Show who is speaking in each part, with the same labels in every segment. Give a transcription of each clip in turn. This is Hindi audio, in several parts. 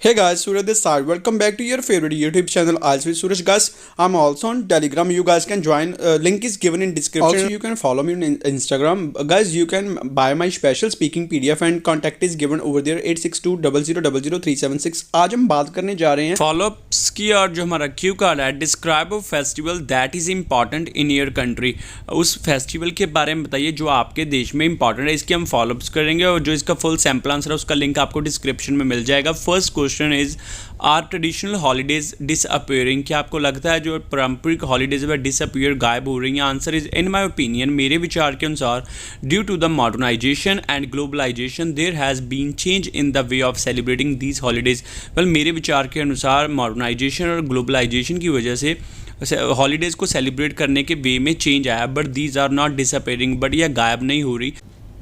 Speaker 1: Hey guys, Suraj this side. Welcome back to your favorite YouTube channel. Also with Suraj guys, I'm also on Telegram. You guys can join. Link is given in description. Also, you can follow me on Instagram. Guys, you can buy my special speaking PDF and contact is given over there 8620000376. आज हम बात करने जा रहे हैं
Speaker 2: फॉलोअप्स की और जो हमारा क्यू कार्ड है describe a festival that is important in your country. उस फेस्टिवल के बारे में बताइए जो आपके देश में इंपॉर्टेंट है। इसके हम फॉलोअप्स करेंगे और जो इसका फुल सैम्पल आंसर है उसका लिंक आपको डिस्क्रिप्शन में मिल जाएगा। First question is are traditional holidays disappearing. क्या आपको लगता है जो पारंपरिक हॉलीडेज है डिसअपियर गायब हो रही हैं? Answer is in my opinion, मेरे विचार के अनुसार due to the modernisation and globalisation there has been change in the way of celebrating these holidays. Well मेरे विचार के अनुसार मॉडर्नाइजेशन और ग्लोबलाइजेशन की वजह से हॉलीडेज़ को सेलिब्रेट करने के वे में चेंज आया, but these are not disappearing, but यह गायब नहीं हो रही।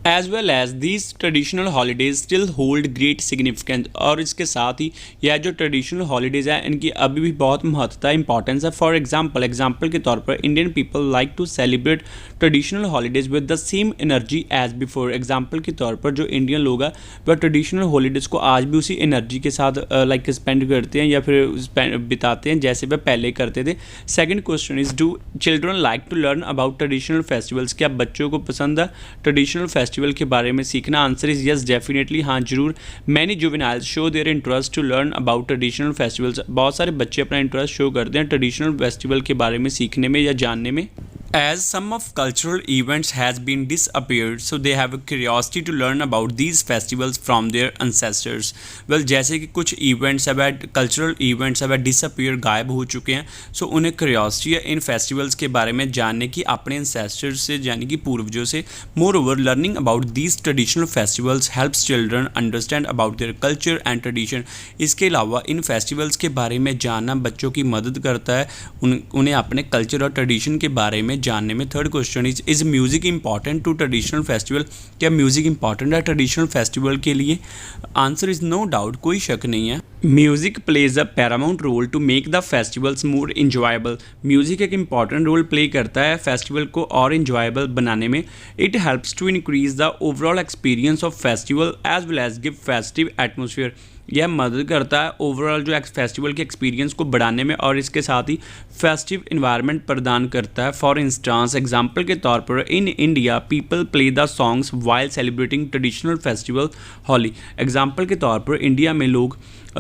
Speaker 2: As well as these traditional holidays still hold great significance. और इसके साथ ही यह जो ट्रेडिशनल हॉलीडेज़ है इनकी अभी भी बहुत महत्वता इंपॉर्टेंस है। फॉर एग्जांपल के तौर पर Indian people like to celebrate traditional holidays with the same energy as before. Example के तौर पर जो इंडियन लोग हैं वह ट्रेडिशनल हॉलीडेज़ को आज भी उसी एनर्जी के साथ स्पेंड करते हैं या फिर बिताते हैं जैसे वह पहले करते थे। Second question is do children like to learn about traditional festivals. क्या बच्चों को पसंद है ट्रेडिशनल फेस्टिवल के बारे में सीखना? आंसर इज यस डेफिनेटली, हाँ जरूर। Many juveniles show their interest to learn about traditional festivals. बहुत सारे बच्चे अपना इंटरेस्ट शो करते हैं ट्रेडिशनल फेस्टिवल के बारे में सीखने में या जानने में। As some of cultural events has been disappeared, so they have a curiosity to learn about these festivals from their ancestors. Well, जैसे कि कुछ events है वह cultural events है वह disappear गायब हो चुके हैं, so उन्हें curiosity है इन festivals के बारे में जानने की अपने ancestors से यानी कि पूर्वजों से। Moreover, learning about these traditional festivals helps children understand about their culture and tradition. इसके अलावा इन festivals के बारे में जानना बच्चों की मदद करता है उन्हें अपने culture और tradition के बारे में जानने में। Third question is music important to traditional festival. क्या म्यूजिक इंपॉर्टेंट है ट्रेडिशनल फेस्टिवल के लिए? आंसर इज नो डाउट, कोई शक नहीं है। Music plays a paramount role to make the festivals more enjoyable. Music एक इंपॉर्टेंट रोल प्ले करता है फेस्टिवल को और इंजॉयबल बनाने में। It helps to increase the overall experience of festival as well as give festive atmosphere. यह मदद करता है ओवरऑल जो फेस्टिवल के एक्सपीरियंस को बढ़ाने में और इसके साथ ही फेस्टिव इन्वायरमेंट प्रदान करता है। फॉर इंस्टांस एग्जांपल के तौर पर in India people play the songs while celebrating traditional festival Holi. Example के तौर पर इंडिया में लोग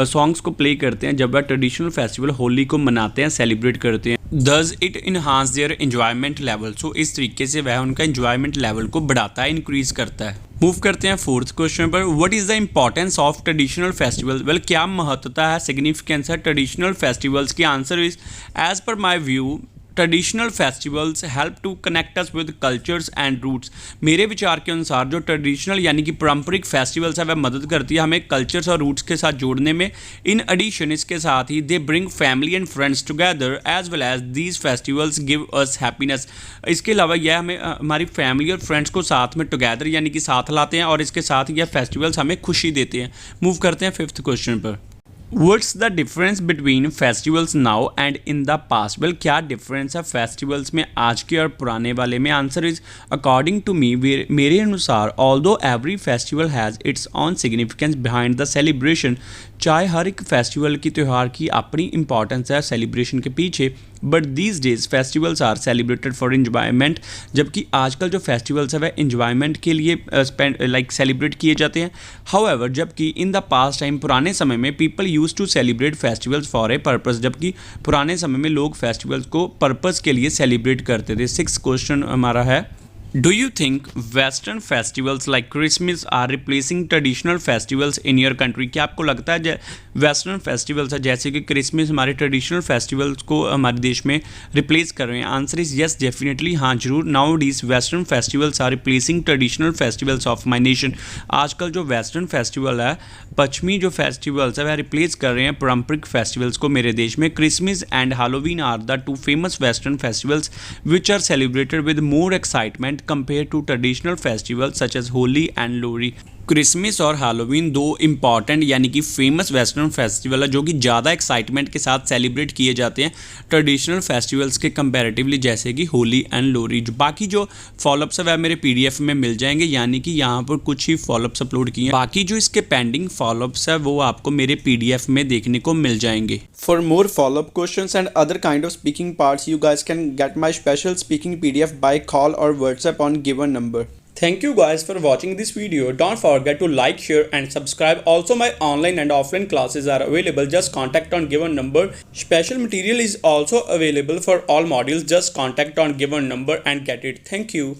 Speaker 2: सॉन्ग्स को प्ले करते हैं जब वह ट्रेडिशनल फेस्टिवल होली को मनाते हैं, सेलिब्रेट करते हैं। Thus it enhance their enjoyment level. So इस तरीके से वह उनका एंजॉयमेंट लेवल को बढ़ाता है, इंक्रीज करता है। मूव करते हैं फोर्थ क्वेश्चन पर। What is the importance of traditional festival? Well क्या महत्वता है, सिग्निफिकेंस है ट्रेडिशनल फेस्टिवल्स की? Answer is as per my view traditional festivals help to connect us with cultures and roots. मेरे विचार के अनुसार जो ट्रेडिशनल यानी कि पारंपरिक फेस्टिवल्स है वह मदद करती है हमें कल्चर्स और रूट्स के साथ जोड़ने में। इन एडिशन इसके साथ ही they bring family and friends together as well as these festivals give us happiness. इसके अलावा यह हमें हमारी फैमिली और फ्रेंड्स को साथ में टुगेदर यानी कि साथ लाते हैं और इसके साथ यह फेस्टिवल्स हमें खुशी देते हैं। मूव करते हैं फिफ्थ क्वेश्चन पर। What's the difference between festivals now and in the past? Well, क्या डिफरेंस है फेस्टिवल्स में आज के और पुराने वाले में? Answer is according to me, मेरे अनुसार although every festival has its own significance behind the celebration. चाहे हर एक फेस्टिवल की त्यौहार की अपनी इंपॉर्टेंस है सेलिब्रेशन के पीछे, but these days festivals are celebrated for enjoyment. जबकि आजकल जो फेस्टिवल्स है वह इंजॉयमेंट के लिए सेलिब्रेट किए जाते हैं। हाउएवर जबकि इन द पास्ट टाइम पुराने समय में people use to celebrate festivals for a purpose. जबकि पुराने समय में लोग फेस्टिवल्स को पर्पस के लिए सेलिब्रेट करते थे। सिक्स क्वेश्चन हमारा है, do you think western festivals like Christmas are replacing traditional festivals in your country? क्या आपको लगता है वेस्टर्न फेस्टिवल्स है जैसे कि क्रिसमस हमारे ट्रेडिशनल फेस्टिवल्स को हमारे देश में रिप्लेस कर रहे हैं? आंसर इज यस डेफिनेटली, हाँ जरूर। Now these western festivals are replacing traditional festivals of my nation. आजकल जो वेस्टर्न फेस्टिवल है, पश्चिमी जो फेस्टिवल्स है वह रिप्लेस कर रहे हैं पारंपरिक फेस्टिवल्स को मेरे देश में। Christmas and Halloween are the two famous western festivals which are celebrated with more excitement compared to traditional festivals such as Holi and Lori. Christmas और हैलोवीन दो इम्पॉर्टेंट यानी कि फेमस वेस्टर्न फेस्टिवल है जो कि ज़्यादा एक्साइटमेंट के साथ सेलिब्रेट किए जाते हैं ट्रेडिशनल फेस्टिवल्स के कंपैरेटिवली, जैसे कि होली एंड लोरी। जो बाकी जो फॉलोअप्स है वह मेरे पीडीएफ में मिल जाएंगे, यानी कि यहाँ पर कुछ ही फॉलोअप्स अपलोड किए हैं। बाकी जो इसके पेंडिंग फॉलोअप्स है वो आपको मेरे पीडीएफ में देखने को मिल जाएंगे।
Speaker 1: For more follow-up questions and other kind of speaking parts, you guys can get my special speaking PDF by call or WhatsApp on given number. Thank you guys for watching this video. Don't forget to like, share and subscribe. Also, my online and offline classes are available. Just contact on given number. Special material is also available for all modules. Just contact on given number and get it. Thank you.